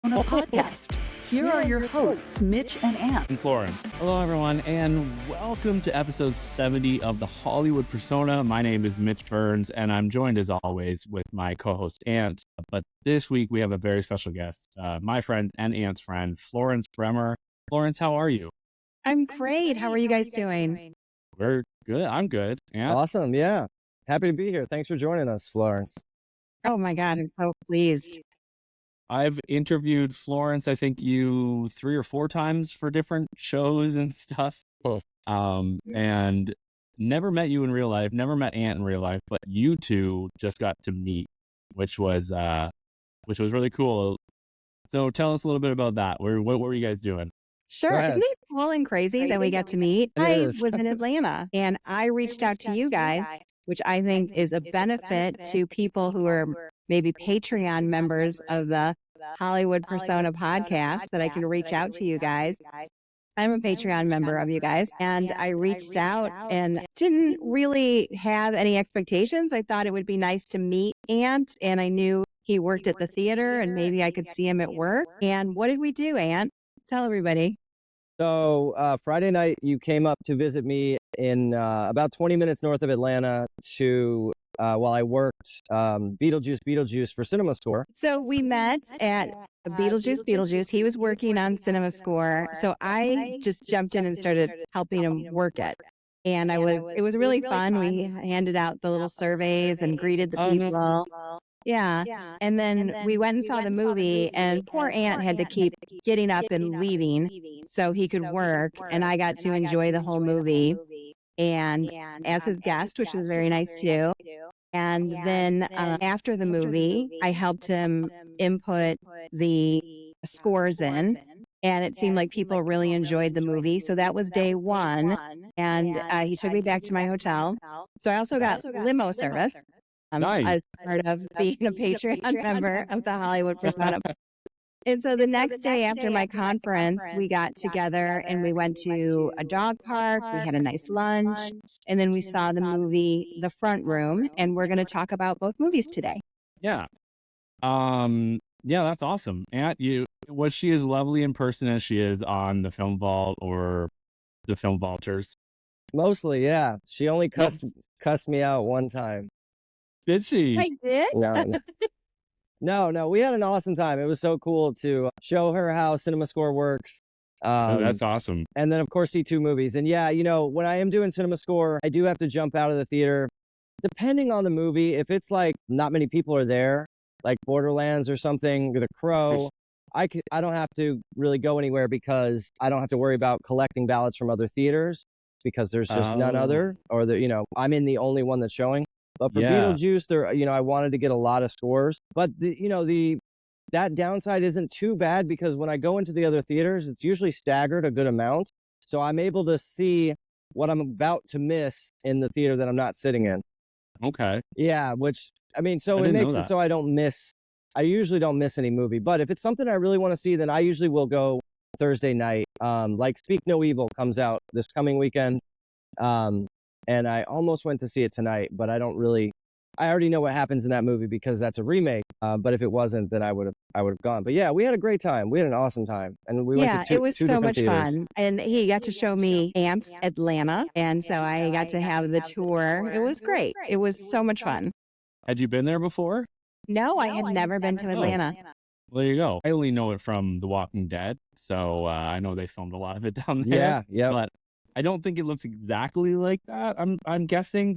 Podcast. Here are your hosts, Mitch and Ant. And Florence. Hello, everyone, and welcome to episode 70 of the Hollywood Persona. My name is Mitch Burns, and I'm joined, as always, with my co-host, Ant. But this week, we have a very special guest, my friend and Ant's friend, Florence Bruemmer. Florence, how are you? I'm great. How are you guys doing? We're good. I'm good. Ant? Awesome. Yeah. Happy to be here. Thanks for joining us, Florence. Oh my God, I'm so pleased. I've interviewed Florence, I think you 3 or 4 times for different shows and stuff. And never met you in real life, never met Ant in real life, but you two just got to meet, which was really cool. So tell us a little bit about that. What were you guys doing? Sure. Isn't it cool and crazy that we got to meet? I was in Atlanta and I reached out to you guys, which I think is a benefit to people who are maybe Patreon members of the Hollywood Persona podcast, that I can reach out to you guys. I'm a Patreon member of you guys, and I reached out and didn't really have any expectations. I thought it would be nice to meet Ant, and I knew he worked at the theater and maybe I could see him at work. And what did we do, Ant? Tell everybody. So Friday night, you came up to visit me in about 20 minutes north of Atlanta while I worked Beetlejuice for CinemaScore. So we met at Beetlejuice. He was working on CinemaScore. So I just jumped in and started helping him work it. And it was really fun. We handed out the little surveys and greeted the people. Yeah. And then we went and saw the movie, and poor Ant had to keep getting up and leaving so he could work. And I got to enjoy the whole movie and as his guest, which was very nice too. And then after the movie, I helped him input the scores in. And it seemed like people really enjoyed the movie. So that was day one. And he took me back to my hotel. So I also got limo service. Nice. As part of being a Patreon member of the Hollywood Persona. And so the next day after my conference, we got together and we went to a dog park. We had a nice lunch, and then we saw the movie The Front Room, and we're going to talk about both movies today. Yeah. Yeah, that's awesome. Ant, was she as lovely in person as she is on the Film Vault or the Film Vaulters? Mostly, yeah. She only cussed me out one time. Did she? I did? No. We had an awesome time. It was so cool to show her how CinemaScore works. That's awesome. And then, of course, see 2 movies. And yeah, when I am doing CinemaScore, I do have to jump out of the theater. Depending on the movie, if it's like not many people are there, like Borderlands or something, or The Crow, I don't have to really go anywhere because I don't have to worry about collecting ballots from other theaters because there's just none other, or I'm in the only one that's showing. But for Beetlejuice, I wanted to get a lot of scores. But that downside isn't too bad because when I go into the other theaters, it's usually staggered a good amount. So I'm able to see what I'm about to miss in the theater that I'm not sitting in. Okay. Yeah, it makes it so I usually don't miss any movie. But if it's something I really want to see, then I usually will go Thursday night. Like Speak No Evil comes out this coming weekend. And I almost went to see it tonight, but I already know what happens in that movie because that's a remake. But if it wasn't, then I would have gone. But yeah, we had a great time. We had an awesome time. And we went to it was two so different much theaters. fun. And he got to show me Ant's Atlanta. And so I got to have the tour. It was great. It was so much fun. Had you been there before? No, I had never been to Atlanta. Well, there you go. I only know it from The Walking Dead, so I know they filmed a lot of it down there. Yeah. But I don't think it looks exactly like that. I'm guessing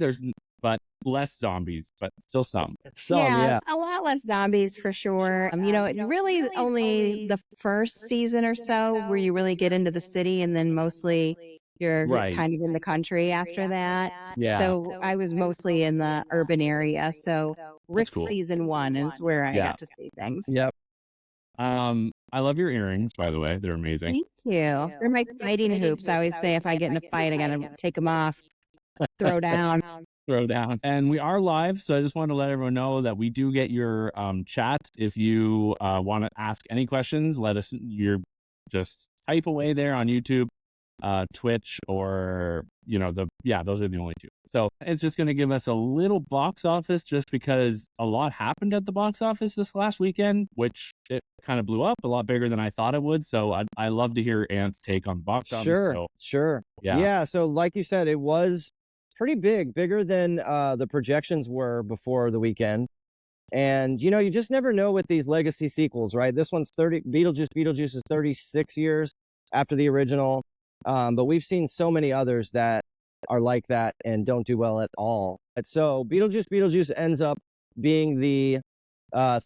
but less zombies, but still some. Yeah, a lot less zombies for sure. Really only the first season or so where you really get into the city, and then mostly you're kind of in the country after that. Yeah. So I was mostly in the urban area. So Rick season 1 is where I got to see things. Yep. I love your earrings, by the way. They're amazing. Thank you. They're my fighting hoops. I always say if I get in a fight, I gotta take them off, throw down. And we are live, so I just want to let everyone know that we do get your chat. If you want to ask any questions, let us. You're just type away there on YouTube. Twitch or those are the only two. So it's just going to give us a little box office just because a lot happened at the box office this last weekend, which it kind of blew up a lot bigger than I thought it would. So I love to hear Ant's take on the box office. Sure. Yeah. Yeah. So like you said, it was pretty bigger than the projections were before the weekend. And, you just never know with these legacy sequels, right? This one's Beetlejuice is 36 years after the original. But we've seen so many others that are like that and don't do well at all. And so Beetlejuice ends up being the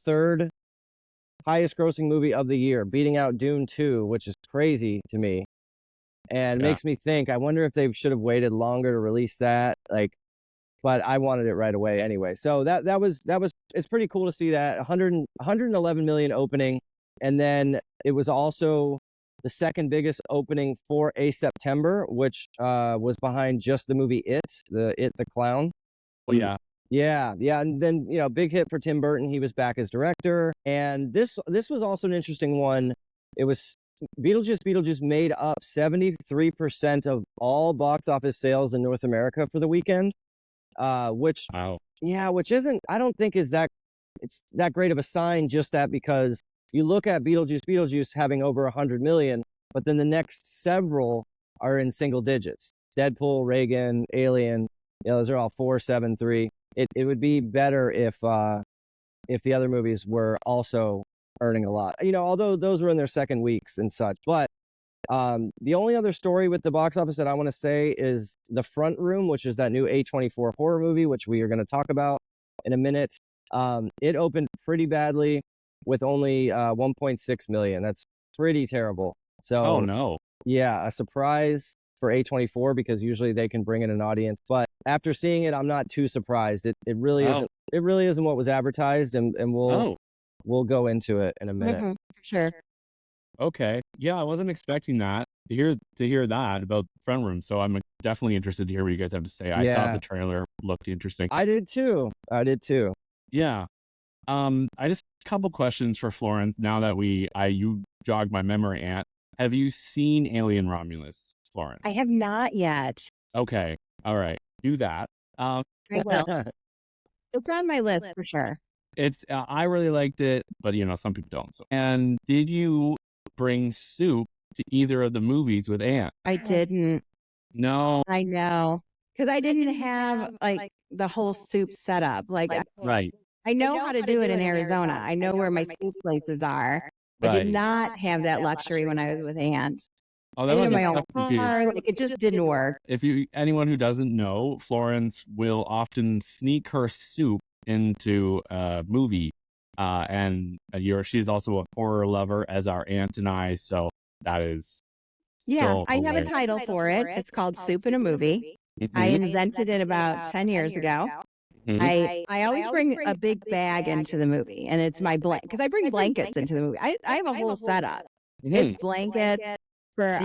third highest grossing movie of the year, beating out Dune 2, which is crazy to me. And makes me think, I wonder if they should have waited longer to release that. But I wanted it right away anyway. So that was it's pretty cool to see that 111 million opening, and then it was also the second biggest opening for a September, which was behind just the movie the Clown. Oh yeah. Yeah, and then big hit for Tim Burton. He was back as director, and this was also an interesting one. It was Beetlejuice made up 73% of all box office sales in North America for the weekend. Which isn't, I don't think it's that great of a sign, just that because you look at Beetlejuice having over 100 million, but then the next several are in single digits. Deadpool, Reagan, Alien, those are all 4, 7, 3. It would be better if the other movies were also earning a lot. Although those were in their second weeks and such, but the only other story with the box office that I want to say is The Front Room, which is that new A24 horror movie, which we are going to talk about in a minute. It opened pretty badly with only 1.6 million. That's pretty terrible. So, oh no. Yeah, a surprise for A24 because usually they can bring in an audience. But after seeing it, I'm not too surprised. It really isn't. It really isn't what was advertised, and we'll go into it in a minute. Mm-hmm, for sure. Okay. Yeah, I wasn't expecting that to hear that about Front Room. So I'm definitely interested to hear what you guys have to say. I thought the trailer looked interesting. I did too. Yeah. I just a couple questions for Florence now that you jogged my memory, Ant. Have you seen Alien Romulus, Florence? I have not yet. Okay. All right. Do that. I will. It's on my list for sure. It's I really liked it, but some people don't. So. And did you bring soup to either of the movies with Ant? I didn't. No. I know, because I didn't have the whole soup set up. Right. I know how to do it in Arizona. I know where my soup places are. I did not have that luxury when I was with Ant. Oh, that was my own car. It just didn't work. If anyone who doesn't know, Florence will often sneak her soup into a movie, and she's also a horror lover, as are Aunt and I. So that is. I have a title for it. It's called Soup in a Movie. Mm-hmm. I invented it about 10 years ago. Mm-hmm. I always bring a big bag into the movie, and it's my blanket, because I bring blankets into the movie. I have a whole setup. Mm-hmm. It's blankets. For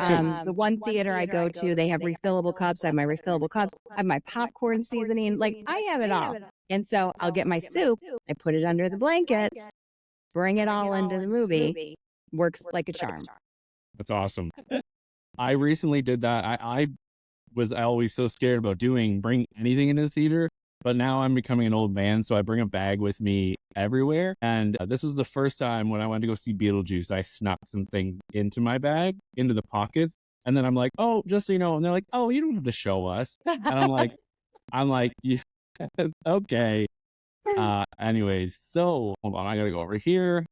the one theater I go to, they have refillable cups. I have my refillable cups. I have my popcorn seasoning. I have it all. And so I'll get my soup. I put it under the blankets, bring it all into the movie. Works like a charm. That's awesome. I recently did that. I was always so scared about bring anything into the theater. But now I'm becoming an old man, so I bring a bag with me everywhere. And this was the first time when I went to go see Beetlejuice, I snuck some things into my bag, into the pockets. And then I'm like, oh, just so you know. And they're like, oh, you don't have to show us. And I'm like, yeah, okay. Anyways, so hold on, I gotta go over here.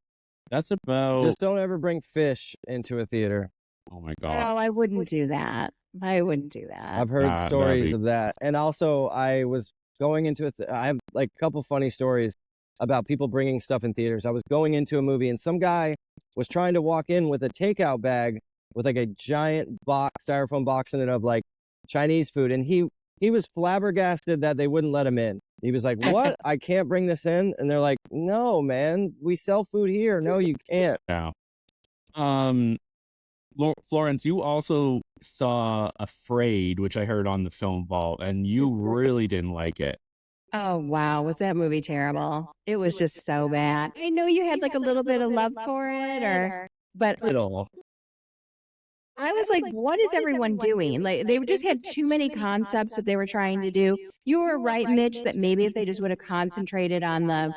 That's about. Just don't ever bring fish into a theater. Oh my God. Oh, I wouldn't do that. I've heard stories of that. And also, I was going into I have a couple funny stories about people bringing stuff in theaters. I was going into a movie and some guy was trying to walk in with a takeout bag with a giant styrofoam box in it of Chinese food, and he was flabbergasted that they wouldn't let him in. He was like, "What? I can't bring this in?" And they're like, "No, man, we sell food here. No, you can't." Yeah. Florence, you also saw Afraid, which I heard on the Film Vault, and you really didn't like it. Oh, wow. Was that movie terrible? It was just so bad. I know you had a little bit of love for it, but little. I was like, what is everyone doing? Like, they just had too many concepts that they were trying to do. You were right, Mitch, that maybe if they just would have concentrated on the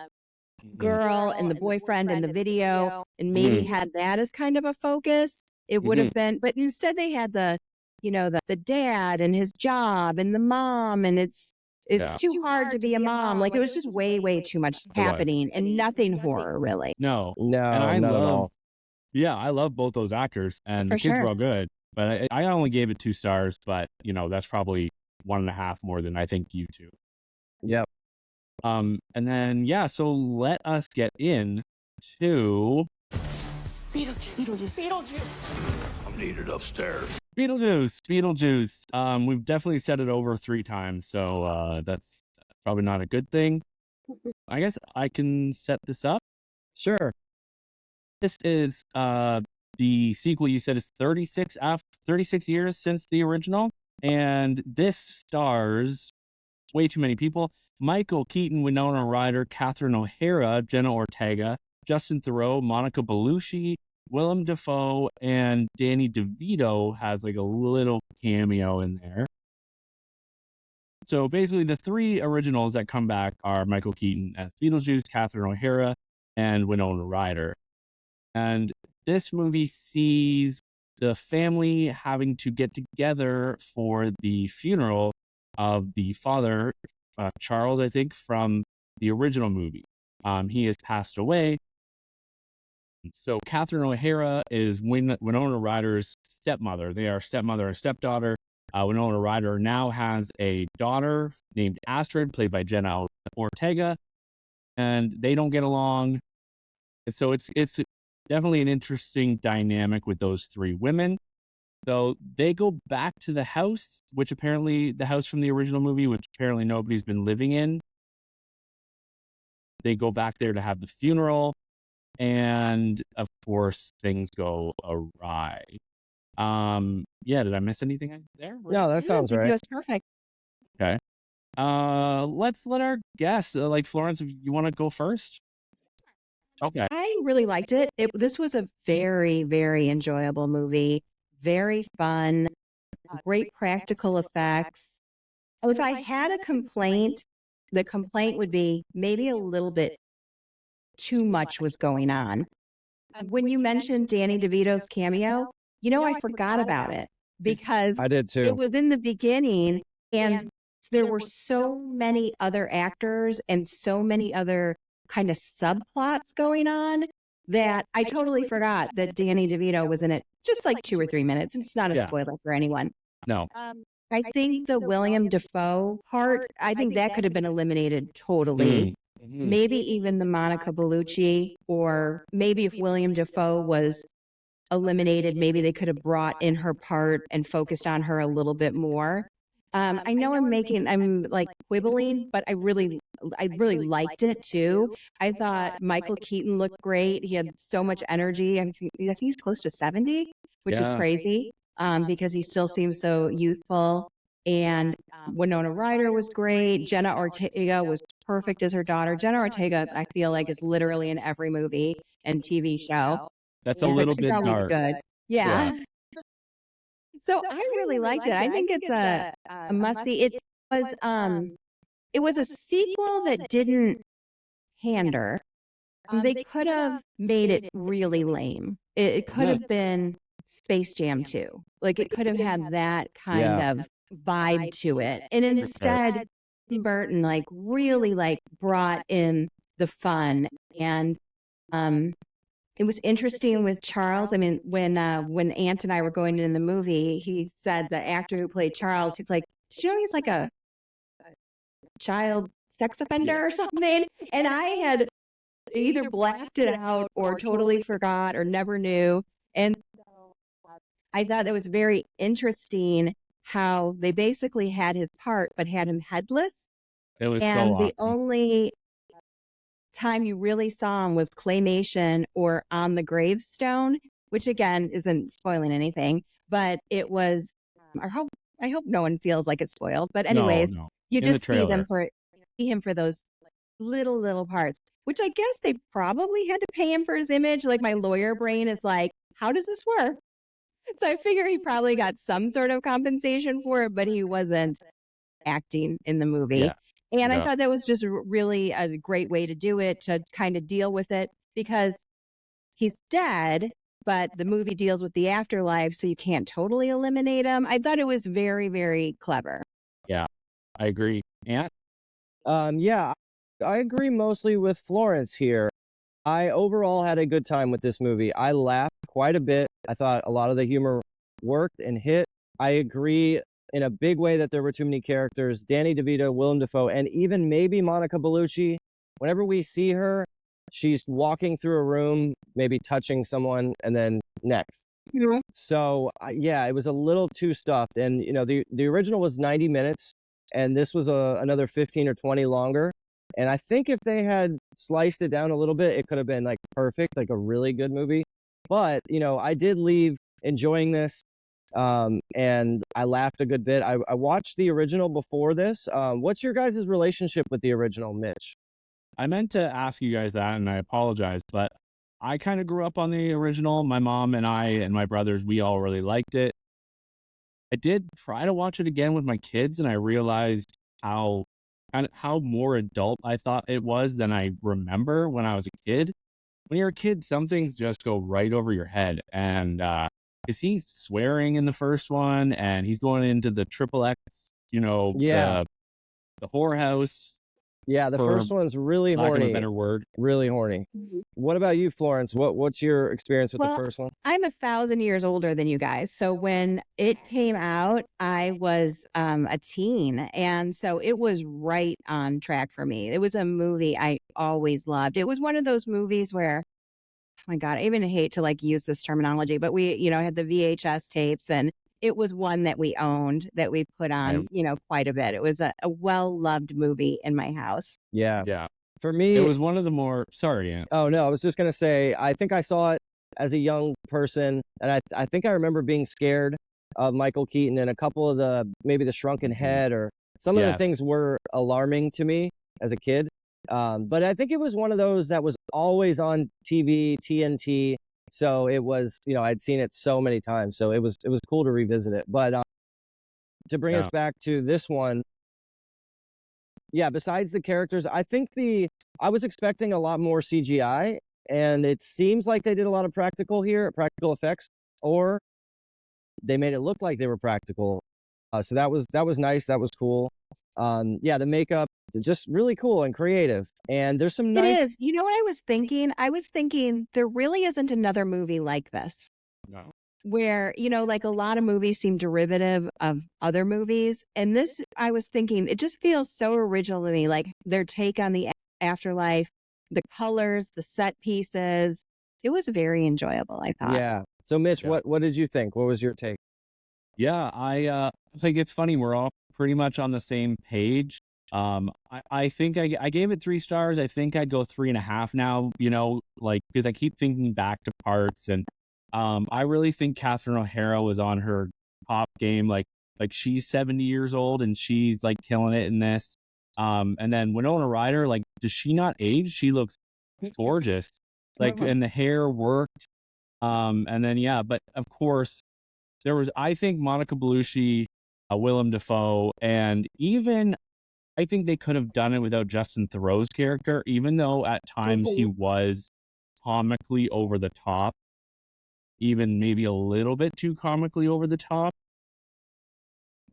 girl and the boyfriend and the video and maybe had that as kind of a focus, it would have been, but instead they had the dad and his job and the mom, and it's too hard to be a mom. Like, it was just way, way too much happening and nothing horror, really. No. No, And I not at love, all. yeah, I love both those actors, and For the kids sure. were all good. But I only gave it 2 stars, but that's probably 1.5 more than I think you two. Yep. And then so let us get in to I'm needed upstairs. Beetlejuice. We've definitely said it over 3 times, so that's probably not a good thing. I guess I can set this up. Sure. This is the sequel. You said is 36 years since the original, and this stars way too many people: Michael Keaton, Winona Ryder, Catherine O'Hara, Jenna Ortega, Justin Theroux, Monica Bellucci, Willem Dafoe, and Danny DeVito has like a little cameo in there. So basically, the 3 originals that come back are Michael Keaton as Beetlejuice, Catherine O'Hara, and Winona Ryder. And this movie sees the family having to get together for the funeral of the father, Charles, I think, from the original movie. He has passed away. So Catherine O'Hara is Winona Ryder's stepmother. They are stepmother and stepdaughter. Winona Ryder now has a daughter named Astrid, played by Jenna Ortega, and they don't get along. And so it's definitely an interesting dynamic with those 3 women. So they go back to the house, which apparently the house from the original movie, which apparently nobody's been living in. They go back there to have the funeral, and of course things go awry. Did I miss anything there? No, that sounds It right. was perfect. Okay. Let's let our guests, like Florence, if you want to go first. Okay. I really liked it. This was a very, very enjoyable movie. Very fun, great practical effects. If I had a complaint, the complaint would be maybe a little bit too much was going on. When you mentioned Danny DeVito's cameo, I forgot about it because I did it too. was in the beginning and there were so many other actors and so many other kind of subplots going on that I totally forgot that Danny DeVito was in it just like 2 or 3 minutes. It's not a spoiler for anyone. No. I think the William Dafoe part, I think that could have been eliminated totally. Maybe even the Monica Bellucci, or maybe if William Dafoe was eliminated, maybe they could have brought in her part and focused on her a little bit more. I know I'm like quibbling, but I really liked it too. I thought Michael Keaton looked great. He had so much energy. I think he's close to 70, which is crazy, because he still seems so youthful. And Winona Ryder was great. Jenna Ortega was perfect as her daughter. Jenna Ortega, I feel like, is literally in every movie and TV show. That's a little She's bit always dark. good. Yeah. So I really liked it. I think it's a must see. It was a sequel that didn't pander. They could have made it really lame. It could have been Space Jam 2. Like, it could have had that kind of vibe to it. And instead, Tim Burton really brought in the fun. And it was interesting with Charles. I mean, when Ant and I were going in the movie, he said the actor who played Charles, he's like, did you know he's like a child sex offender or something? And I had either blacked it out or totally forgot or never knew. And I thought that was very interesting how they basically had his part but had him headless. It was And so the awesome. only time you really saw him was claymation or on the gravestone, which again isn't spoiling anything, but it was I hope no one feels like it's spoiled. But anyways, No. you In the just see trailer. him for those little parts, which I guess they probably had to pay him for his image. Like, my lawyer brain is like, how does this work? So I figure he probably got some sort of compensation for it, but he wasn't acting in the movie. Yeah. And I Yeah. thought that was just really a great way to do it, to kind of deal with it, because he's dead, but the movie deals with the afterlife, so you can't totally eliminate him. I thought it was very, very clever. Yeah, I agree. Ant? Yeah, I agree mostly with Florence here. I overall had a good time with this movie. I laughed quite a bit. I thought a lot of the humor worked and hit. I agree in a big way that there were too many characters. Danny DeVito, Willem Dafoe, and even maybe Monica Bellucci. Whenever we see her, she's walking through a room, maybe touching someone, and then next. So yeah, it was a little too stuffed. And the original was 90 minutes, and this was another 15 or 20 longer. And I think if they had sliced it down a little bit, it could have been like perfect, like a really good movie. But I did leave enjoying this, and I laughed a good bit. I watched the original before this. What's your guys' relationship with the original, Mitch? I meant to ask you guys that, and I apologize, but I kind of grew up on the original. My mom and I and my brothers, we all really liked it. I did try to watch it again with my kids, and I realized how more adult I thought it was than I remember when I was a kid. When you're a kid, some things just go right over your head. And is he swearing in the first one, and he's going into the triple X, Yeah. the whorehouse. Yeah, the For first one's really lack of a horny. better word. Really horny. What about you, Florence? What's your experience with the Well, first one? I'm 1,000 years older than you guys. So when it came out, I was a teen. And so it was right on track for me. It was a movie I always loved. It was one of those movies where, oh my God, I even hate to use this terminology, but we, had the VHS tapes, and it was one that we owned, that we put on, quite a bit. It was a well-loved movie in my house. Yeah. Yeah. For me, It was one of the more. Sorry, Ant. oh no, I was just gonna say, I think I saw it as a young person, and I think I remember being scared of Michael Keaton, and a couple of maybe the shrunken head, or some of the Yes. things were alarming to me as a kid. But I think it was one of those that was always on TV, TNT. So it was, I'd seen it so many times, so it was cool to revisit it. But to bring us back to this one, yeah, besides the characters, I think I was expecting a lot more CGI, and it seems like they did a lot of practical effects, or they made it look like they were practical. So that was nice. That was cool. Yeah, the makeup, just really cool and creative. And there's some nice. It is. You know what I was thinking? I was thinking there really isn't another movie like this, No. where, like a lot of movies seem derivative of other movies. And this, I was thinking, it just feels so original to me, like their take on the afterlife, the colors, the set pieces. It was very enjoyable, I thought. Yeah. So Mitch, Yeah. what did you think? What was your take? Yeah, I think it's funny. We're all pretty much on the same page. I think I gave it 3 stars. I think I'd go 3.5 now, because I keep thinking back to parts, and I really think Catherine O'Hara was on her top game. Like she's 70 years old and she's like killing it in this. And then Winona Ryder, like, does she not age? She looks gorgeous. And the hair worked. And then but of course there was, I think, Monica Bellucci, Willem Dafoe, and even I think they could have done it without Justin Theroux's character, even though at times he was comically over the top, even maybe a little bit too comically over the top,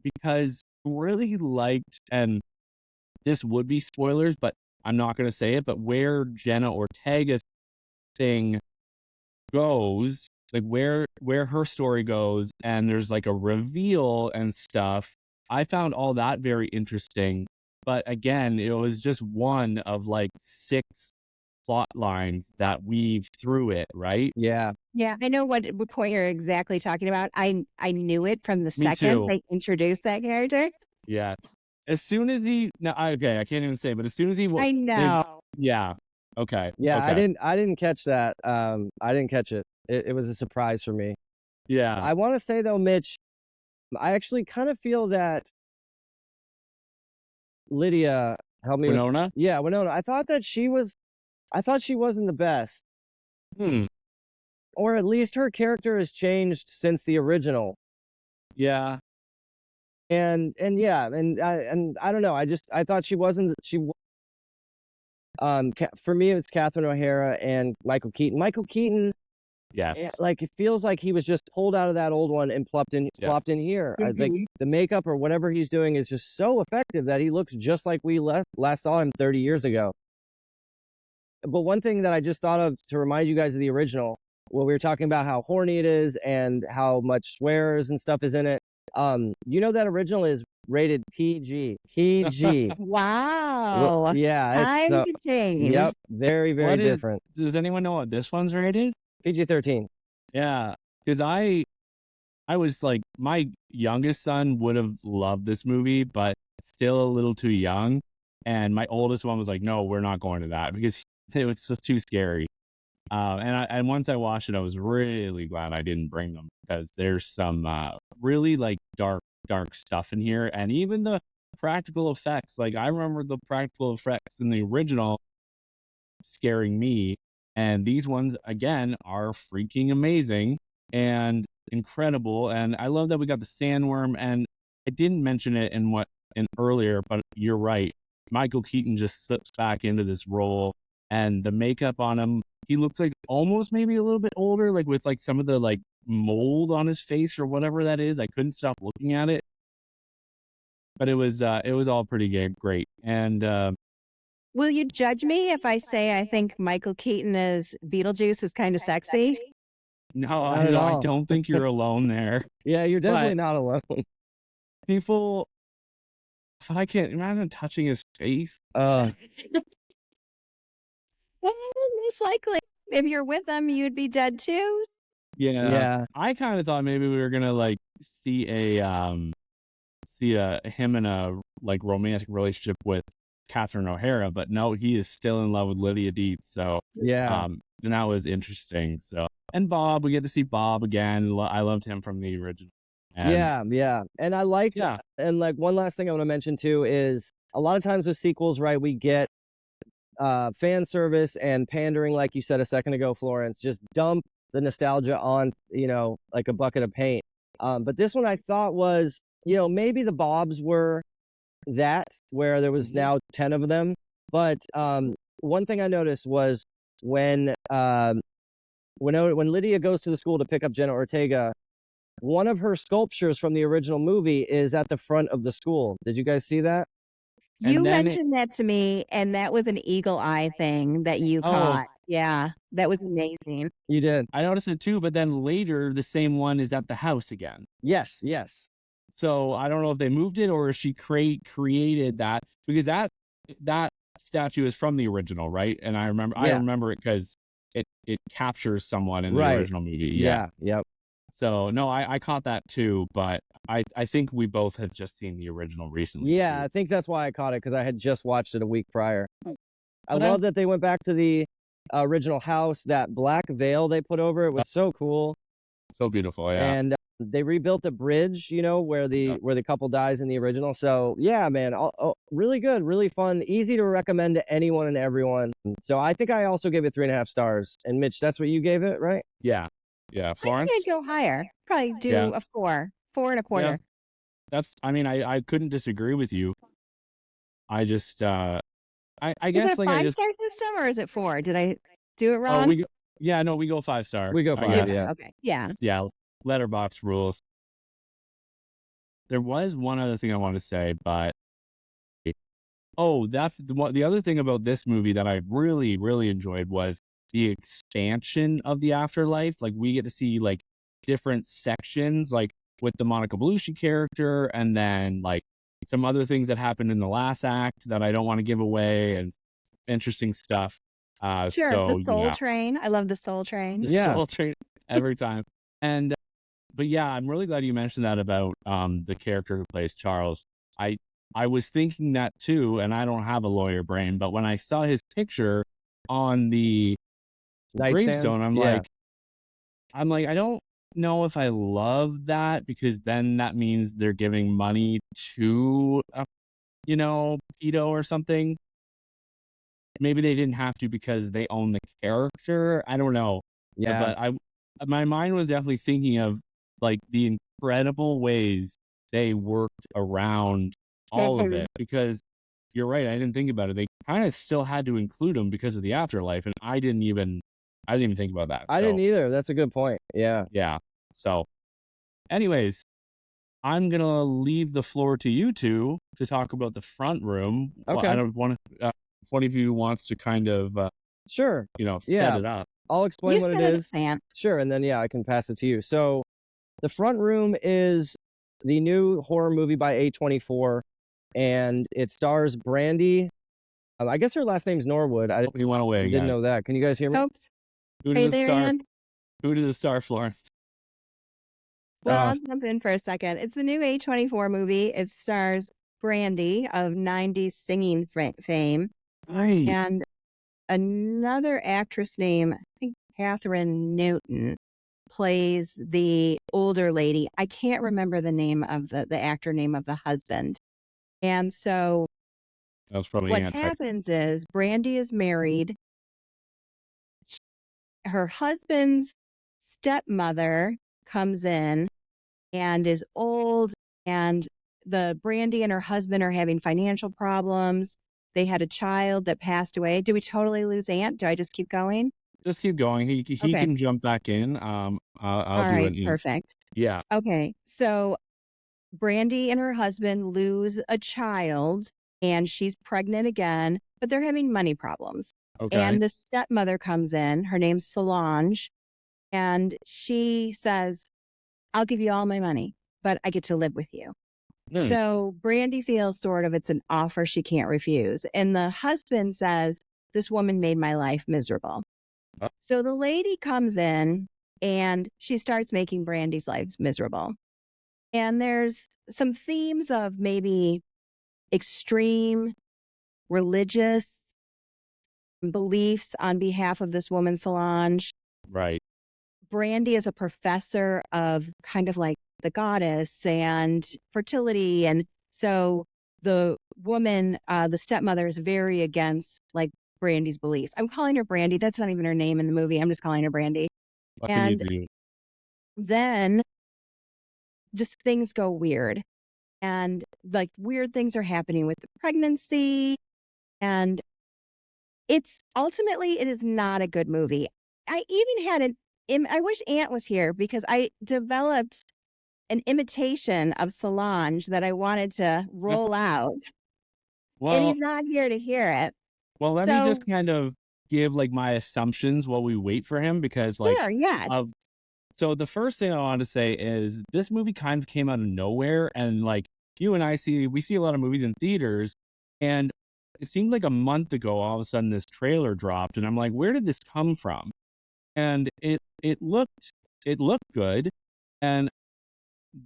because I really liked, and this would be spoilers, but I'm not going to say it, but where Jenna Ortega's thing goes, like where her story goes, and there's like a reveal and stuff. I found all that very interesting, but again, it was just one of like 6 plot lines that weave through it, right? Yeah. Yeah, I know what point you're exactly talking about. I knew it from the Me second too. they introduced that character. Yeah. As soon as he, no, okay, I can't even say, but as soon as he, I know. yeah, okay, Yeah, okay. I didn't catch that. I didn't catch it. It was a surprise for me. Yeah. I want to say though, Mitch, I actually kind of feel that Lydia, help me. Winona. Yeah, Winona. I thought she wasn't the best. Hmm. or at least her character has changed since the original. Yeah. And I don't know. I thought for me it's Catherine O'Hara and Michael Keaton. Michael Keaton, Yes. like it feels like he was just pulled out of that old one and plopped in here. I think the makeup or whatever he's doing is just so effective that he looks just like we last saw him 30 years ago. But one thing that I just thought of to remind you guys of the original, when we were talking about how horny it is and how much swears and stuff is in it, you know that original is rated PG. PG. Wow. Yeah, it's Time to change. yep, very, very different. Does anyone know what this one's rated? PG-13. Yeah, because I was like, my youngest son would have loved this movie, but still a little too young. And my oldest one was like, no, we're not going to that because it was just too scary. And once I watched it, I was really glad I didn't bring them because there's some really like dark stuff in here, and even the practical effects. Like I remember the practical effects in the original scaring me, and these ones again are freaking amazing and incredible. And I love that we got the sandworm. And I didn't mention it in earlier, but you're right. Michael Keaton just slips back into this role, and the makeup on him, he looks like almost maybe a little bit older, like with like some of the like mold on his face or whatever that is. I couldn't stop looking at it, but it was all pretty great. And Will you judge me if I say I think Michael Keaton as Beetlejuice is kind of sexy? no, Not at I all. don't think you're alone there. Yeah, you're definitely But not alone. people, but I can't imagine touching his face. Well, most likely. If you're with him, you'd be dead too. Yeah. I kind of thought maybe we were gonna like see him in a like romantic relationship with Catherine O'Hara, but no, he is still in love with Lydia Dietz. So Yeah. and that was interesting. So, and Bob, we get to see Bob again. I loved him from the original. And Yeah. And I liked, yeah, and like one last thing I want to mention too is a lot of times with sequels, right, we get fan service and pandering, like you said a second ago, Florence, just dump the nostalgia on, like a bucket of paint. But this one I thought was, maybe the Bobs were that, where there was now 10 of them. But one thing I noticed was when Lydia goes to the school to pick up Jenna Ortega, one of her sculptures from the original movie is at the front of the school. Did you guys see that? You mentioned that to me, and that was an eagle eye thing that you caught. Yeah, that was amazing. You did. I noticed it too, but then later the same one is at the house again. Yes. So I don't know if they moved it or if she created that, because that statue is from the original, right? And I remember it because it captures someone in the original movie. Yeah. Yep. So no, I caught that too, but I think we both had just seen the original recently. Yeah, too. I think that's why I caught it, because I had just watched it a week prior. I love that they went back to the original house. That black veil they put over it was so cool. So beautiful, yeah. And they rebuilt the bridge, where the couple dies in the original. So yeah, man, really good, really fun, easy to recommend to anyone and everyone. So I think I also gave it 3.5 stars. And Mitch, that's what you gave it, right? Yeah. Florence? I think I'd go higher. Probably do a 4.25. Yeah. I couldn't disagree with you. I just, I guess Is it a like 5-star system or is it 4? Did I do it wrong? we go 5-star. We go 5, yeah. Okay. Yeah. Yeah, letterbox rules. There was one other thing I want to say, but that's the other thing about this movie that I really, really enjoyed was the expansion of the afterlife. Like we get to see like different sections, like with the Monica Bellucci character, and then like some other things that happened in the last act that I don't want to give away, and interesting stuff. Sure. So, the Soul Train. I love the Soul Train. The Soul Train every time. And but yeah, I'm really glad you mentioned that about the character who plays Charles. I was thinking that too, and I don't have a lawyer brain, but when I saw his picture on the gravestone, I'm like, I don't know if I love that, because then that means they're giving money to a, pedo or something. Maybe they didn't have to because they own the character. I don't know. Yeah. But my mind was definitely thinking of like the incredible ways they worked around all of it, because you're right, I didn't think about it. They kind of still had to include them because of the afterlife, and I didn't even think about that. I didn't either. That's a good point. Yeah. Yeah. So, anyways, I'm gonna leave the floor to you two to talk about the front room. Okay. I don't want to. If one of you wants to kind of, Sure. set Yeah. it up. I'll explain You what said it it, is. Ant. Sure, and then I can pass it to you. So, the front room is the new horror movie by A24, and it stars Brandy. I guess her last name's Norwood. I He went away didn't again. know that. Can you guys hear me? Oops. Who Are you does it there, star? Ant? Who does it star, Florence? Well, I'll jump in for a second. It's the new A24 movie. It stars Brandy of 90s singing fame Right. and another actress named, I think, Catherine Newton plays the older lady. I can't remember the name of the actor name of the husband. And so That was probably what Ant. happens is Brandy is married. Her husband's stepmother comes in and is old, and the Brandy and her husband are having financial problems. They had a child that passed away. Do we totally lose Ant? Do I just keep going? Just keep going. He Okay. can jump back in. I'll All do right, it. perfect. Yeah. Okay, so Brandy and her husband lose a child, and she's pregnant again, but they're having money problems. Okay. And the stepmother comes in. Her name's Solange, and she says, I'll give you all my money, but I get to live with you. Hmm. So Brandy feels sort of it's an offer she can't refuse. And the husband says, this woman made my life miserable. Oh. So the lady comes in and she starts making Brandy's life miserable. And there's some themes of maybe extreme religious beliefs on behalf of this woman, Solange. Right. Brandy is a professor of kind of like the goddess and fertility. And so the woman, the stepmother, is very against like Brandy's beliefs. I'm calling her Brandy. That's not even her name in the movie. I'm just calling her Brandy. What can you And do? then just things go weird. And like weird things are happening with the pregnancy. And it's ultimately, it is not a good movie. I even had I wish Ant was here because I developed an imitation of Solange that I wanted to roll out. And Well, he's not here to hear it. let me So, just kind of give like my assumptions while we wait for him, because like sure, yes. so the first thing I wanted to say is this movie kind of came out of nowhere, and like you and I we see a lot of movies in theaters, and it seemed like a month ago all of a sudden this trailer dropped, and I'm like, where did this come from? And it looked good, and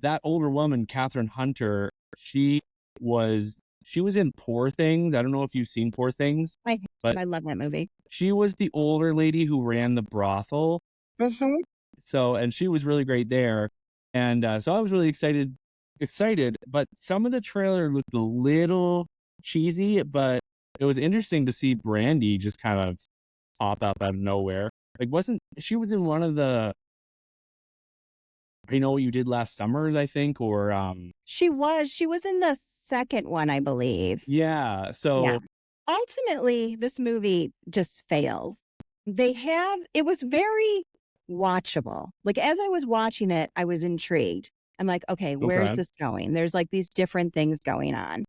that older woman, Catherine Hunter, she was in Poor Things. I don't know if you've seen Poor Things, but I love that movie. she was the older lady who ran the brothel. Mm-hmm. So, and she was really great there. And so I was really excited, but some of the trailer looked a little cheesy, but it was interesting to see Brandy just kind of pop up out of nowhere. Like, she was in one of the, You Know What You Did Last Summer, I think, or She was in the second one, I believe. yeah. So Yeah. Ultimately, this movie just fails. It was very watchable. Like as I was watching it, I was intrigued. I'm like, okay, where's Okay. this going? There's like these different things going on.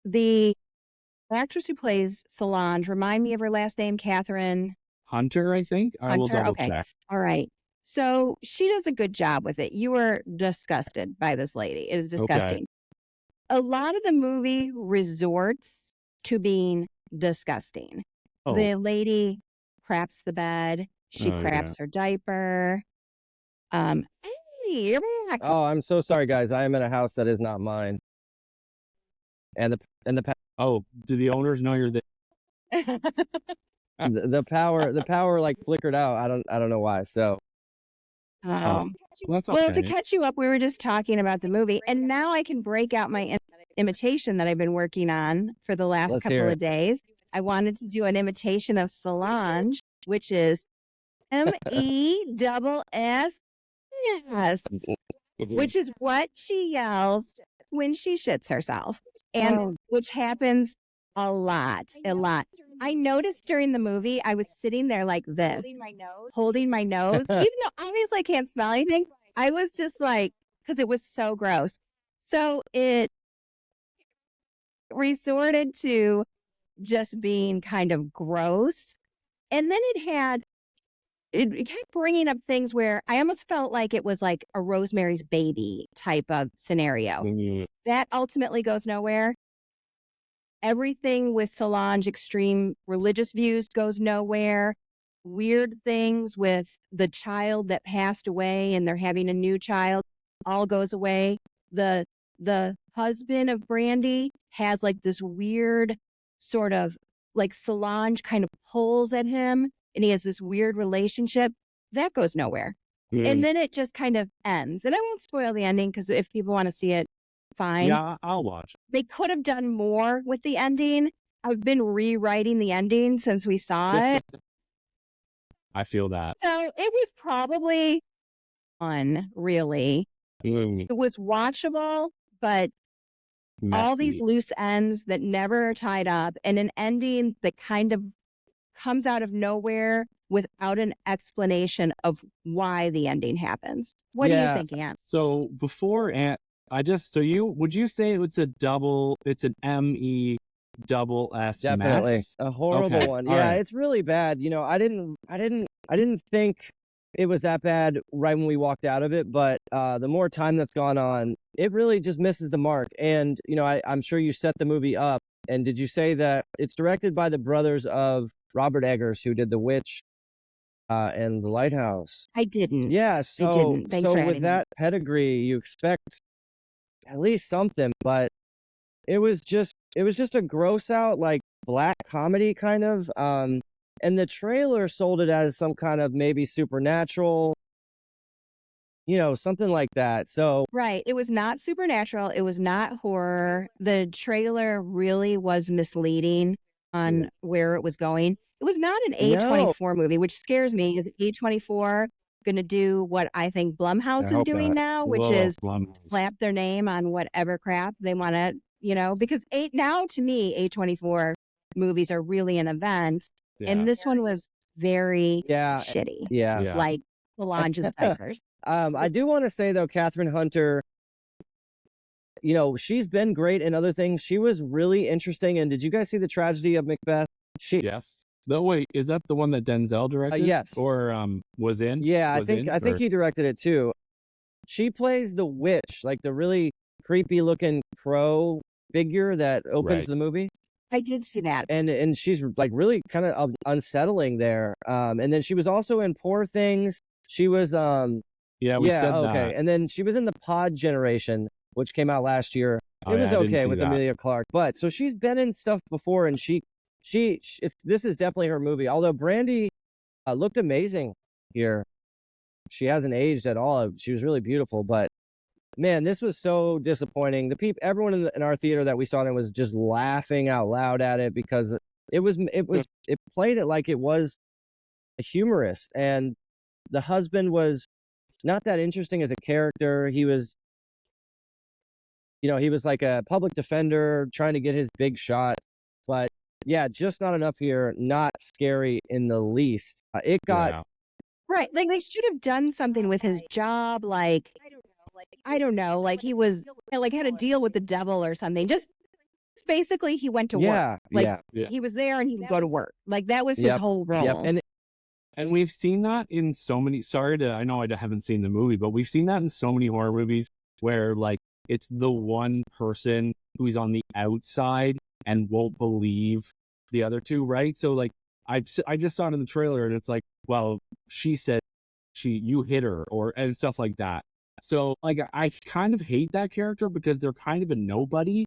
The actress who plays Solange, remind me of her last name, Catherine Hunter, I think. I will Hunter. double Okay. check. All right. So she does a good job with it. You were disgusted by this lady. It is disgusting. A lot of the movie resorts to being disgusting. Oh. The lady craps the bed. She Oh, craps her diaper. Hey, you're back. Oh, I'm so sorry, guys. I am in a house that is not mine. And the Oh, do the owners know you're there? the power like flickered out. I don't know why. So Oh. That's Well, okay. to catch you up, we were just talking about the movie, and now I can break out my imitation that I've been working on for the last Let's couple hear of it. days. I wanted to do an imitation of Solange, which is, MESS. Yes. Which is what she yells when she shits herself. And which happens a lot. I noticed during the movie, I was sitting there like this, holding my nose, even though obviously I can't smell anything. I was just like, because it was so gross. So it resorted to just being kind of gross. And then it kept bringing up things where I almost felt like it was like a Rosemary's Baby type of scenario. That ultimately goes nowhere. Everything with Solange extreme religious views goes nowhere. Weird things with the child that passed away and they're having a new child all goes away. The husband of Brandy has like this weird sort of like Solange kind of pulls at him and he has this weird relationship. That goes nowhere. And then it just kind of ends. And I won't spoil the ending because if people want to see it, fine. Yeah, I'll watch. They could have done more with the ending. I've been rewriting the ending since we saw it. I feel that. So it was probably fun, really. It was watchable, but all these Messy. loose ends that never are tied up and an ending that kind of comes out of nowhere without an explanation of why the ending happens. What do you Yeah. think, Ant? So before Ant, would you say it's an MESS Definitely mess? a horrible Okay, one. all Yeah, right. it's really bad. You know, I didn't think it was that bad right when we walked out of it, but the more time that's gone on, it really just misses the mark. And you know, I'm sure you set the movie up. And did you say that it's directed by the brothers of Robert Eggers, who did The Witch and The Lighthouse? I didn't. Yeah, I so didn't. Thanks for with adding that pedigree, you expect at least something, but it was just a gross out like black comedy kind of and the trailer sold it as some kind of maybe supernatural, you know, something like that. So Right. It was not supernatural. It was not horror. The trailer really was misleading on where it was going. It was not an no, A24 movie, which scares me. Is A24 going to do what I think Blumhouse I is hope doing not. now, which Whoa, is Blumhouse. slap their name on whatever crap they want to, you know, because now to me, A24 movies are really an event. Yeah. And this one was very Yeah, shitty, yeah. Yeah. like Solange's diapers. I do want to say though, Catherine Hunter, you know, she's been great in other things. She was really interesting. And did you guys see The Tragedy of Macbeth? Yes. No, wait, is that the one that Denzel directed? Yes. Or was in? Yeah, Was in, I think or- he directed it too. She plays the witch, like the really creepy looking crow figure that opens Right. the movie. I did see that. And she's like really kind of unsettling there. And then she was also in Poor Things. She was Yeah, we said okay. that. And then she was in The Pod Generation, which came out last year. Oh, It was yeah, I didn't okay see with that. Emilia Clarke, but so she's been in stuff before, and this is definitely her movie. Although Brandy looked amazing here, she hasn't aged at all. She was really beautiful, but man, this was so disappointing. Everyone in our theater that we saw it in was just laughing out loud at it because it played it like it was humorous, and the husband was not that interesting as a character. He was, you know, he was like a public defender trying to get his big shot, but yeah, just not enough here. Not scary in the least. It got Yeah. Right. Like they should have done something with his job. Like, I don't know. Like he was like had a deal with the devil or something. Just basically he went to work. Like Yeah. he was there and he would go to work. Like that was his Yep, whole role. yep, And we've seen that in so many. I know I haven't seen the movie, but we've seen that in so many horror movies where like it's the one person who's on the outside and won't believe the other two, right? So like I just saw it in the trailer and it's like, well, she said you hit her and stuff like that. So like I kind of hate that character because they're kind of a nobody.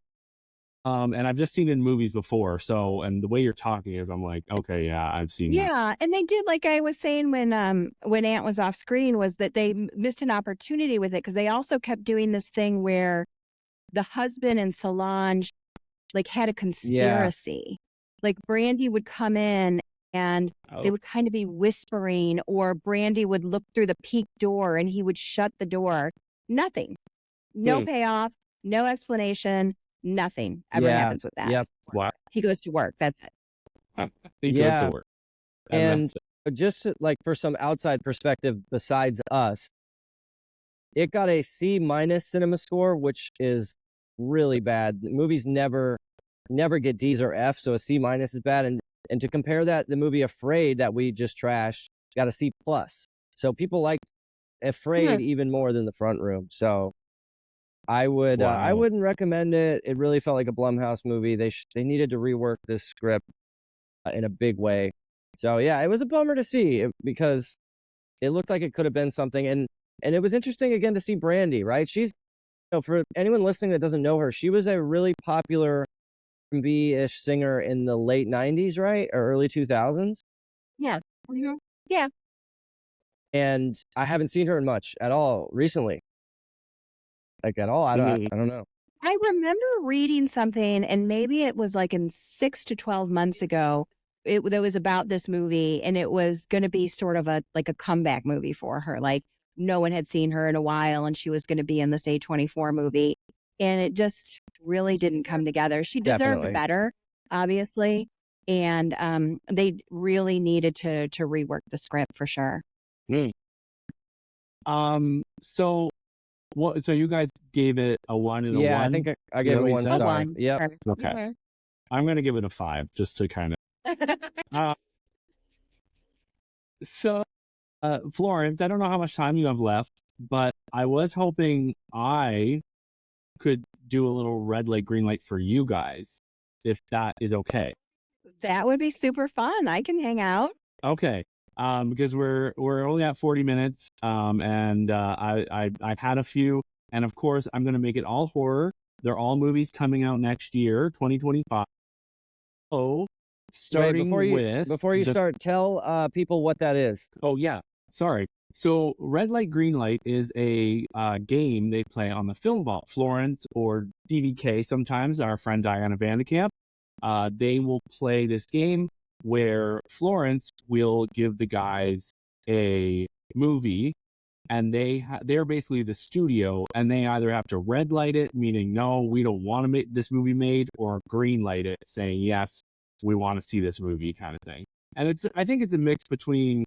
And I've just seen it in movies before. So, and the way you're talking is, I'm like, okay, yeah, I've seen that. Yeah, and they did, like I was saying when Ant was off screen, was that they missed an opportunity with it because they also kept doing this thing where the husband and Solange like had a conspiracy. Like Brandy would come in and they Oh, would kind of be whispering, or Brandy would look through the peak door and he would shut the door. Nothing. No payoff, no explanation, nothing ever Yeah. happens with that. Yep. wow. He goes to work. That's it. He goes Yeah. to work. And And that's it. just like for some outside perspective besides us, it got a C minus cinema score, which is really bad. Movies never get D's or F's, so a C minus is bad. And to compare that, the movie Afraid that we just trashed got a C plus. So people like Afraid even more than The Front Room. So I Wow. wouldn't recommend it. It really felt like a Blumhouse movie. They needed to rework this script in a big way. So yeah, it was a bummer to see because it looked like it could have been something. And it was interesting again to see Brandy, right? She's, for anyone listening that doesn't know her, she was a really popular R&B-ish singer in the late 90s, right? Or early 2000s. Yeah. Mhm. Yeah. And I haven't seen her in much at all recently. Like at all. I don't know. I remember reading something, and maybe it was like in 6 to 12 months ago, that was about this movie, and it was going to be sort of a comeback movie for her. Like no one had seen her in a while, and she was going to be in this A24 movie, and it just really didn't come together. She deserved Definitely. better, obviously, and they really needed to rework the script for sure. So what? So you guys gave it a 1 and a 1. Yeah, I think I gave that it what you 1 said? star. One. Yep. Sure. Okay. Mhm. I'm gonna give it a 5 just to kind of. Uh, so, Florence, I don't know how much time you have left, but I was hoping I could do a little red light, green light for you guys, if that is okay. That would be super fun. I can hang out. Okay. Because we're only at 40 minutes. And I've had a few, and of course I'm gonna make it all horror. They're all movies coming out next year, 2025. So, starting with before you start, tell people what that is. Oh yeah, sorry. So red light, green light is a game they play on the Film Vault. Florence or DVK, sometimes our friend Diana Vandekamp, they will play this game where Florence will give the guys a movie, and they're basically the studio, and they either have to red light it, meaning no, we don't want to make this movie made, or green light it, saying yes, we want to see this movie, kind of thing. And I think it's a mix between,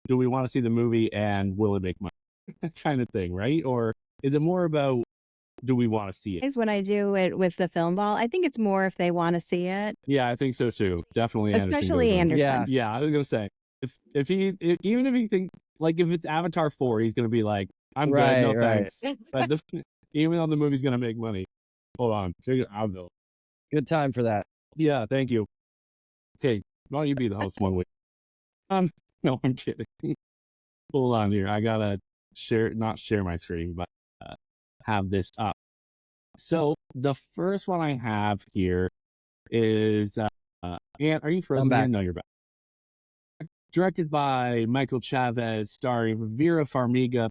do we want to see the movie and will it make money, kind of thing, right? Or is it more about, do we want to see it? Is when I do it with the film ball, I think it's more if they want to see it, Yeah, I think so too. Definitely Anderson. especially goes on. Anderson. Yeah. Yeah, I was gonna say, even if you think, like, if it's Avatar 4, he's gonna be like, I'm Right, good, no right. thanks. But even though the movie's gonna make money, hold on, figure out though. Good time for that. Yeah, thank you. Okay, why don't you be the host one week? No, I'm kidding. Hold on here, I gotta not share my screen, but have this up. So the first one I have here is Ant, are you frozen back. again? No, you're back. Directed by Michael Chavez, starring Vera Farmiga,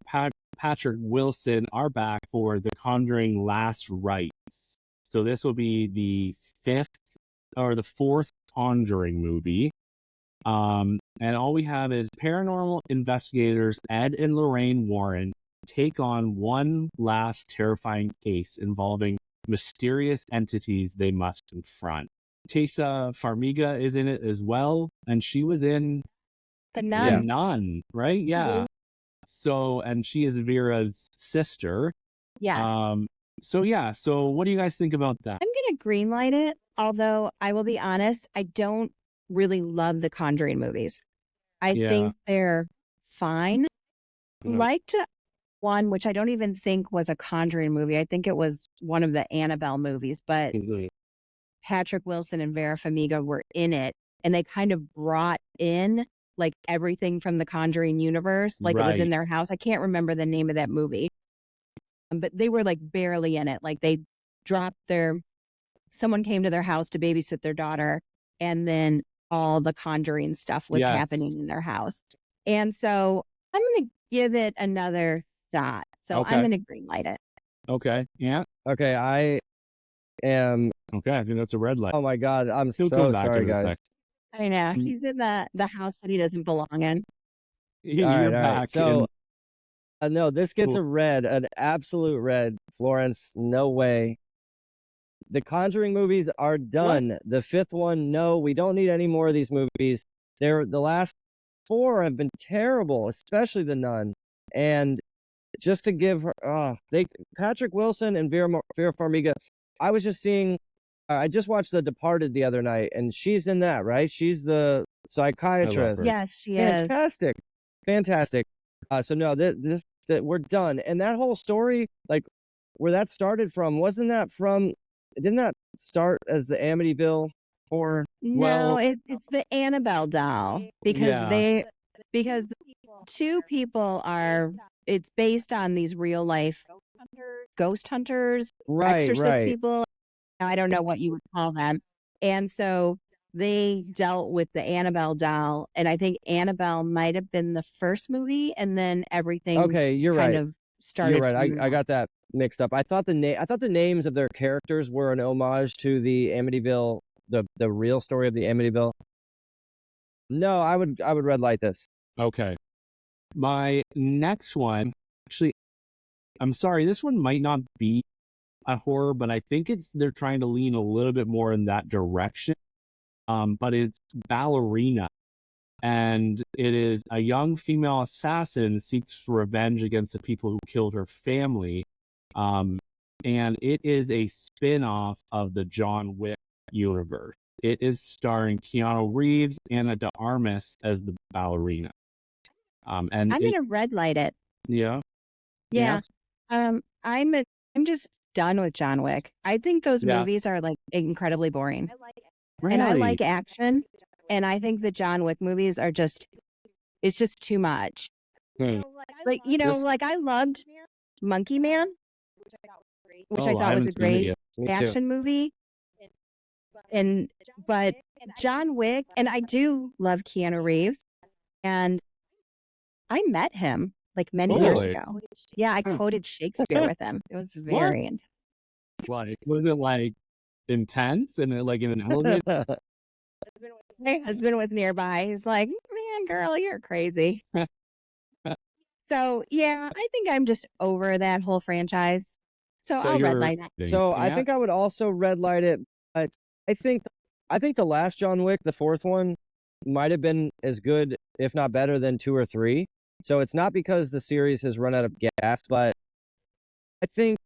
Patrick Wilson, are back for The Conjuring Last Rites. So this will be the fourth Conjuring movie. And all we have is paranormal investigators Ed and Lorraine Warren take on one last terrifying case involving mysterious entities they must confront. Tessa Farmiga is in it as well, and she was in The The Nun. Nun, right? Yeah. So, and she is Vera's sister. Yeah. So what do you guys think about that? I'm going to greenlight it, although I will be honest, I don't really love the Conjuring movies. I Yeah. think they're fine. Mhm. Liked one, which I don't even think was a Conjuring movie. I think it was one of the Annabelle movies, but Patrick Wilson and Vera Farmiga were in it, and they kind of brought in like everything from the Conjuring universe, like it was in Right. their house. I can't remember the name of that movie, but they were like barely in it. Like they dropped someone came to their house to babysit their daughter, and then all the Conjuring stuff was Yes. happening in their house. And so I'm going to give it another shot. So Okay. I'm going to greenlight it. Okay. Yeah. Okay, I am. Okay. I think that's a red light. Oh my God, I'm He'll so come back sorry, in a guys. sec. I know. He's in the house that he doesn't belong in. You're All right. back. So, no, this gets Cool. a red, an absolute red. Florence, no way. The Conjuring movies are done. The fifth one, no, we don't need any more of these movies. The last four have been terrible, especially The Nun. And just to give her, Patrick Wilson and Vera Farmiga. I was just seeing, I just watched The Departed the other night, and she's in that, right? She's the psychiatrist. her. Yes, she is. Fantastic. So no, we're done. And that whole story, like where that started from, didn't that start as the Amityville horror? No, it's the Annabelle doll because because two people it's based on these real life ghost hunters, exorcist people. I don't know what you would call them. And so they dealt with the Annabelle doll, and I think Annabelle might have been the first movie, and then everything you're kind right. of started. You're right. from I got that mixed up. I thought the names of their characters were an homage to the Amityville, the real story of the Amityville. No, I would red light this. Okay. My next one, actually, I'm sorry, this one might not be a horror, but I think they're trying to lean a little bit more in that direction. But it's Ballerina. And it is a young female assassin seeks revenge against the people who killed her family. And it is a spin-off of the John Wick universe. It is starring Keanu Reeves and Ana de Armas as the ballerina. And I'm gonna red light it. Yeah. Yeah. I'm just done with John Wick. I think those movies are like incredibly boring. Really? And I like action, and I think the John Wick movies are it's just too much. Like, I loved Monkey Man, which I thought was a great action movie. But John Wick, and I do love Keanu Reeves, and I met him like many years ago. Yeah, I quoted Shakespeare with him. It was very intense. Like, was it like intense and like in an elevator? My husband was nearby. He's like, "Man, girl, you're crazy." So yeah, I think I'm just over that whole franchise. So I'll red light it. So I think I would also red light it, but I think the last John Wick, the fourth one, might have been as good, if not better, than 2 or 3. So it's not because the series has run out of gas, but I think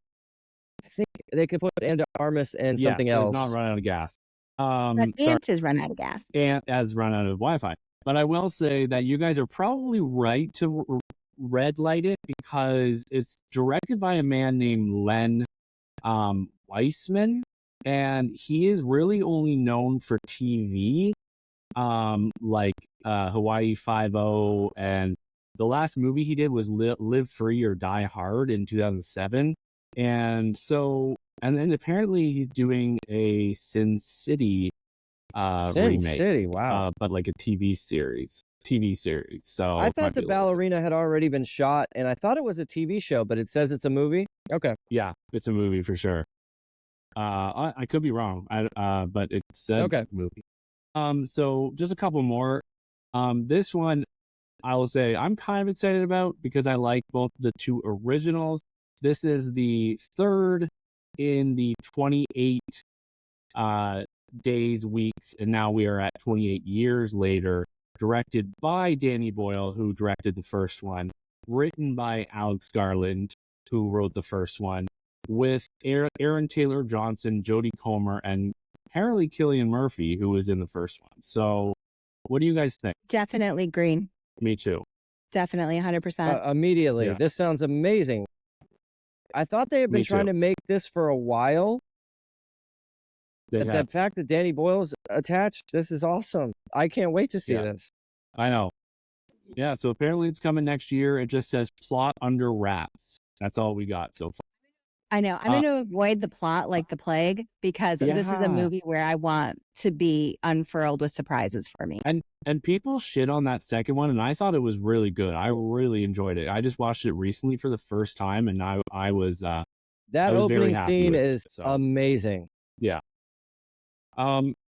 they could put Ana de Armas and something else. Not run out of gas. But Ant has run out of gas. Ant has run out of Wi-Fi. But I will say that you guys are probably right to red light it because it's directed by a man named Len Weissman, and he is really only known for TV, like Hawaii 5-0, and the last movie he did was Live Free or Die Hard in 2007. And then apparently he's doing a Sin City remake. Sin City, wow. But like a TV series. So I thought the ballerina had already been shot, and I thought it was a TV show, but it says it's a movie. Okay. Yeah, it's a movie for sure. I could be wrong. But it said movie. So just a couple more. This one I will say I'm kind of excited about because I like both the two originals. This is the third in the 28 days, weeks, and now we are at 28 years later, directed by Danny Boyle, who directed the first one, written by Alex Garland, who wrote the first one, with Aaron Taylor Johnson, Jodie Comer, and apparently Cillian Murphy, who was in the first one. So what do you guys think? Definitely green. Me too. Definitely 100%. Immediately. Yeah. This sounds amazing. I thought they had been trying to make this for a while. The fact that Danny Boyle's attached, this is awesome. I can't wait to see this. I know. Yeah, so apparently it's coming next year. It just says plot under wraps. That's all we got so far. I know. I'm going to avoid the plot like the plague because this is a movie where I want to be unfurled with surprises for me. And people shit on that second one, and I thought it was really good. I really enjoyed it. I just watched it recently for the first time, and I was that opening scene is amazing. Yeah.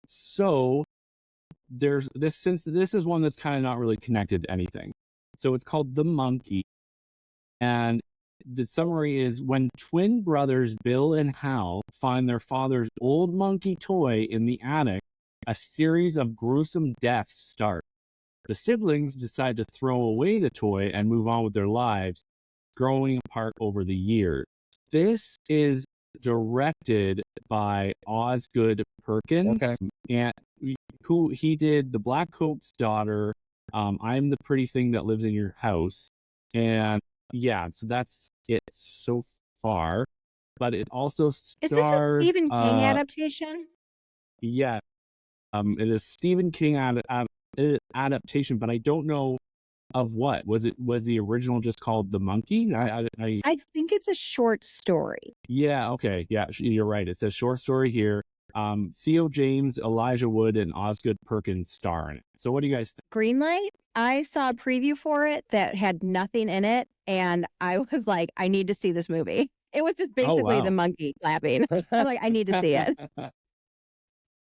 So there's this, since this is one that's kind of not really connected to anything. So it's called The Monkey. And the summary is, when twin brothers Bill and Hal find their father's old monkey toy in the attic, a series of gruesome deaths start. The siblings decide to throw away the toy and move on with their lives, growing apart over the years. This is directed by Osgood Perkins, Okay. and who he did The Black Coat's Daughter, I'm the Pretty Thing That Lives in Your House, and yeah, so that's it so far. But it also Is this a stars, Stephen King adaptation? yeah, it is Stephen King adaptation, but I don't know of what. Was the original just called The Monkey? I think it's a short story. Yeah, okay. Yeah, you're right. It says short story here. Theo James, Elijah Wood, and Osgood Perkins star in it. So what do you guys think? Greenlight, I saw a preview for it that had nothing in it, and I was like, I need to see this movie. It was just basically wow. the monkey clapping. I'm like, I need to see it.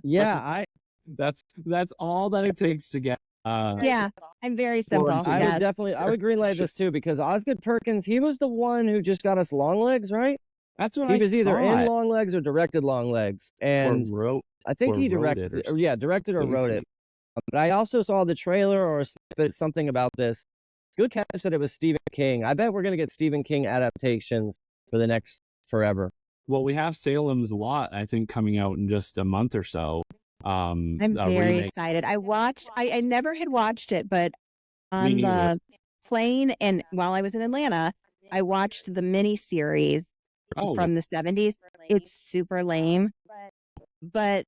Yeah, That's all that it takes to get. Yeah, I'm very simple. Florence, I Yes. would greenlight this too, because Osgood Perkins, he was the one who just got us Long Legs, right? That's what He I was either in thought. Long Legs or directed Long Legs, Or and wrote. I think or he wrote directed, it or yeah, directed or Let me wrote see. it. But I also saw the trailer or a snippet, something about this. Good catch that it was Stephen King. I bet we're gonna get Stephen King adaptations for the next forever. Well, we have Salem's Lot, I think, coming out in just a month or so. I'm A very remake. excited. I never had watched it, but on neither. the plane and while I was in Atlanta, I watched the mini series Oh, from the 70s. It's super lame, but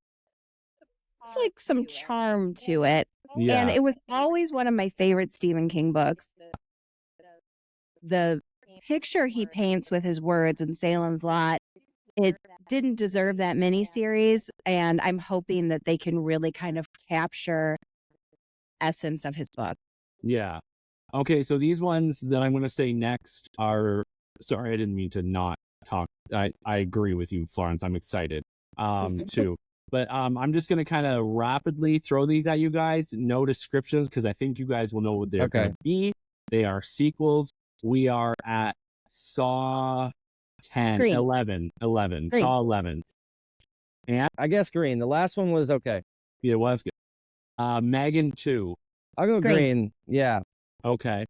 it's like some charm to it. yeah. And it was always one of my favorite Stephen King books. The picture he paints with his words in Salem's Lot, it didn't deserve that miniseries, and I'm hoping that they can really kind of capture essence of his book. Yeah. Okay, so these ones that I'm going to say next are. Sorry, I didn't mean to not talk. I agree with you, Florence. I'm excited too. But I'm just going to kind of rapidly throw these at you guys. No descriptions, because I think you guys will know what they're going to be. They are sequels. We are at Saw 10, Green. 11. Green. Saw 11. And I guess green. The last one was okay. it was good. Megan 2. I'll go Green. green. Yeah, Okay.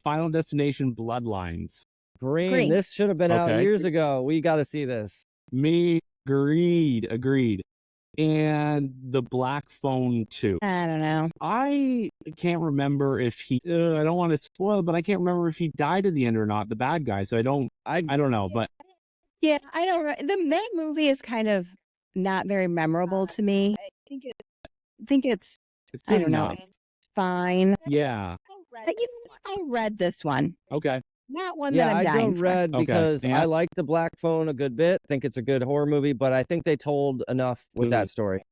Final Destination Bloodlines. green. Green. This should have been out Okay. years ago. We got to see this. Me, agreed. And The Black Phone 2. I don't know. I can't remember if he. I don't want to spoil, but I can't remember if he died at the end or not. The bad guy. So I don't know. But Yeah, I don't know. That movie is kind of not very memorable to me. I think it's it's I good don't know. enough. It's fine. Yeah. I read this one. Okay. Not one Yeah, that I'm I go dying for. red Okay. because Yeah. I like The Black Phone a good bit. Think it's a good horror movie, but I think they told enough with that story.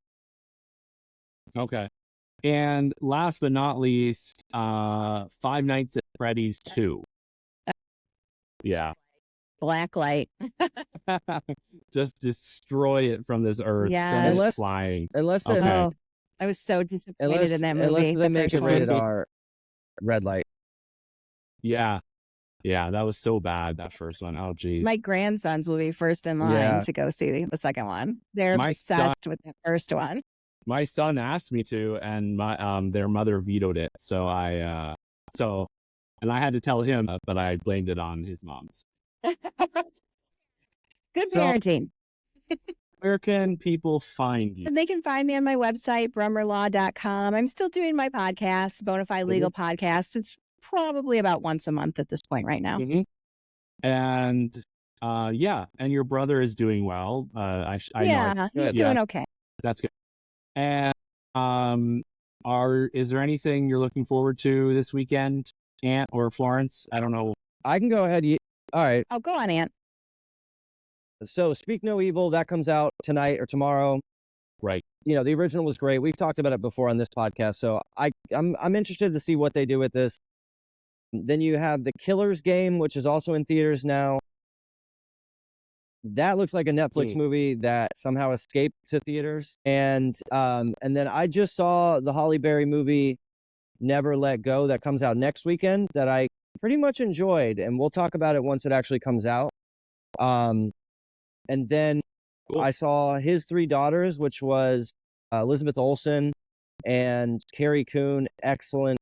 Okay. And last but not least, Five Nights at Freddy's 2. Yeah. Blacklight. Just destroy it from this earth. Yes. So much Unless- flying. Unless they, Okay. Oh, I was so disappointed in that movie. unless they the make first it one. rated R, red light. Yeah. Yeah, that was so bad, that first one. Oh, geez. My grandsons will be first in line Yeah. to go see the second one. They're My obsessed with the first one. My son asked me to, and their mother vetoed it. So and I had to tell him, but I blamed it on his mom's. Good So- parenting. Where can people find you? And they can find me on my website, brummerlaw.com. I'm still doing my podcast, Bonafide Legal Podcast. It's probably about once a month at this point right now. Mhm. And and your brother is doing well. I know. Yeah, he's Yeah. doing okay. That's good. And is there anything you're looking forward to this weekend, Ant or Florence? I don't know. I can go ahead. All right. Oh, go on, Aunt. So Speak No Evil, that comes out tonight or tomorrow. Right. You know, the original was great. We've talked about it before on this podcast, so I'm interested to see what they do with this. Then you have The Killer's Game, which is also in theaters now. that looks like a Netflix movie that somehow escaped to theaters. And then I just saw the Halle Berry movie Never Let Go that comes out next weekend that I pretty much enjoyed, and we'll talk about it once it actually comes out. And then I saw His Three Daughters, which was Elizabeth Olsen and Carrie Coon. Excellent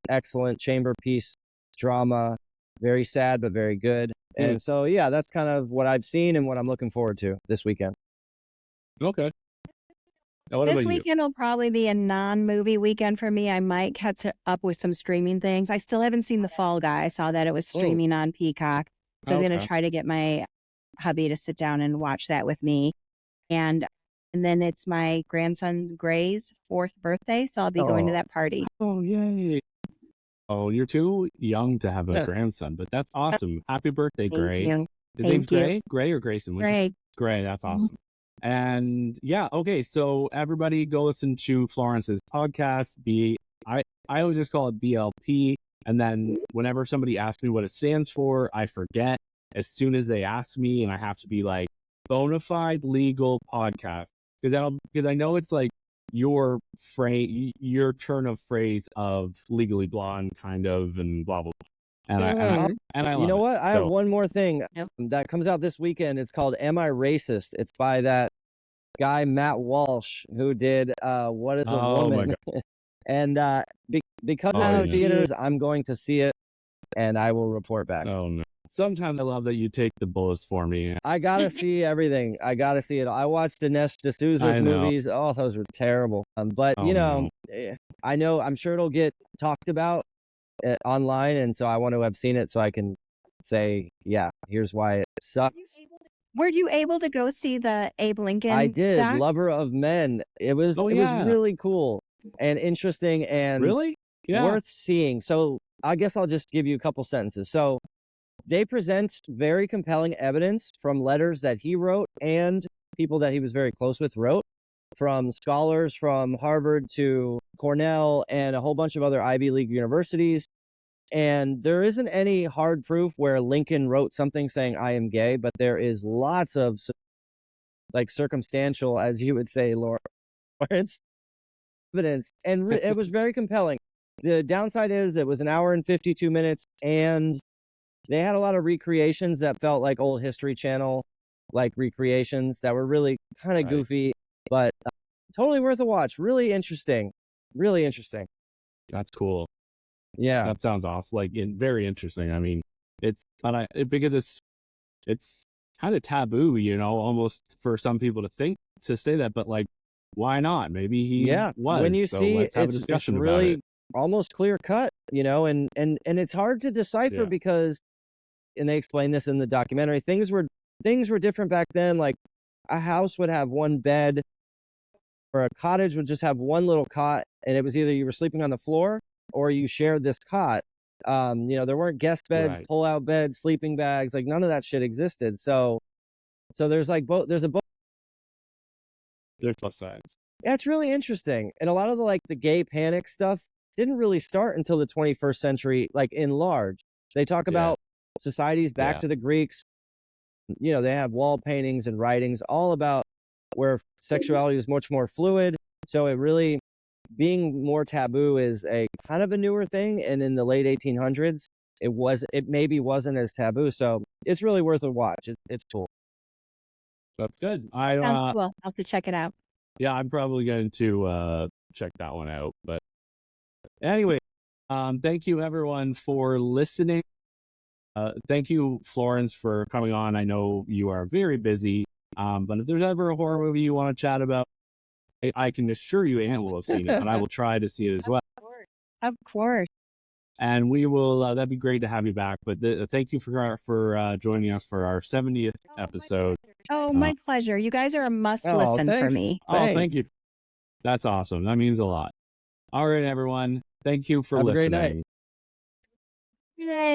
chamber piece drama. Very sad, but very good. And so, yeah, that's kind of what I've seen and what I'm looking forward to this weekend. Okay. Now, what This about you? weekend will probably be a non-movie weekend for me. I might catch up with some streaming things. I still haven't seen The Fall Guy. I saw that it was streaming on Peacock. So I was going to try to get my hubby to sit down and watch that with me. And then it's my grandson Gray's 4th birthday, so I'll be going to that party. Oh, yay. Oh, you're too young to have a grandson, but that's awesome. Happy birthday, Gray. Thank you. His name's Gray? Gray or Grayson? Gray. Gray, that's awesome. And yeah, okay, so everybody go listen to Florence's podcast. I always just call it BLP, and then whenever somebody asks me what it stands for, I forget as soon as they ask me, and I have to be like, bona fide legal podcast, because I know it's like your turn of phrase of Legally Blonde kind of, and blah blah blah. And I love you know what? it. I have one more thing that comes out this weekend. It's called Am I Racist? It's by that guy Matt Walsh who did What Is a Woman? And because it's in theaters, I'm going to see it, and I will report back. Oh no! Sometimes I love that you take the bullets for me. I gotta see everything. I gotta see it. I watched Dinesh D'Souza's movies. Oh, those were terrible. But I know. I'm sure it'll get talked about online, and so I want to have seen it so I can say, yeah, here's why it sucks. Were you able to go see the Abe Lincoln? I did. doc? Lover of Men. It was was really cool and interesting and worth seeing. So I guess I'll just give you a couple sentences. So they present very compelling evidence from letters that he wrote and people that he was very close with wrote, from scholars from Harvard to Cornell and a whole bunch of other Ivy League universities. And there isn't any hard proof where Lincoln wrote something saying, I am gay, but there is lots of like circumstantial, as you would say, Lawrence, evidence. And it was very compelling. The downside is it was an hour and 52 minutes, and they had a lot of recreations that felt like old History Channel, like recreations that were really kind of goofy, but totally worth a watch. Really interesting. Really interesting. That's cool. Yeah. That sounds awesome. Like, very interesting. I mean, because it's kind of taboo, almost for some people to say that, but like, why not? Maybe he was. When you see let's have a discussion it's really about it. Almost clear cut, and it's hard to decipher because, and they explain this in the documentary, things were different back then. Like a house would have one bed, or a cottage would just have one little cot, and it was either you were sleeping on the floor or you shared this cot. There weren't guest beds, pull-out beds, sleeping bags, like none of that shit existed. So there's like there's both sides. Yeah, it's really interesting. And a lot of the gay panic stuff didn't really start until the 21st century, like in large. They talk about societies back to the Greeks. They have wall paintings and writings all about where sexuality is much more fluid. So it really, being more taboo is a kind of a newer thing. And in the late 1800s, it maybe wasn't as taboo. So it's really worth a watch. It's cool. That's good. Sounds cool. I'll have to check it out. Yeah, I'm probably going to check that one out. But anyway, thank you everyone for listening. Thank you, Florence, for coming on. I know you are very busy, but if there's ever a horror movie you want to chat about, I can assure you Ant will have seen it, and I will try to see it as well. Of course. And we will. That'd be great to have you back. But thank you for joining us for our 70th episode. Oh, my pleasure. You guys are a must listen for me. Oh, thank you. That's awesome. That means a lot. All right, everyone. Thank you for listening. Have a great night. Yay.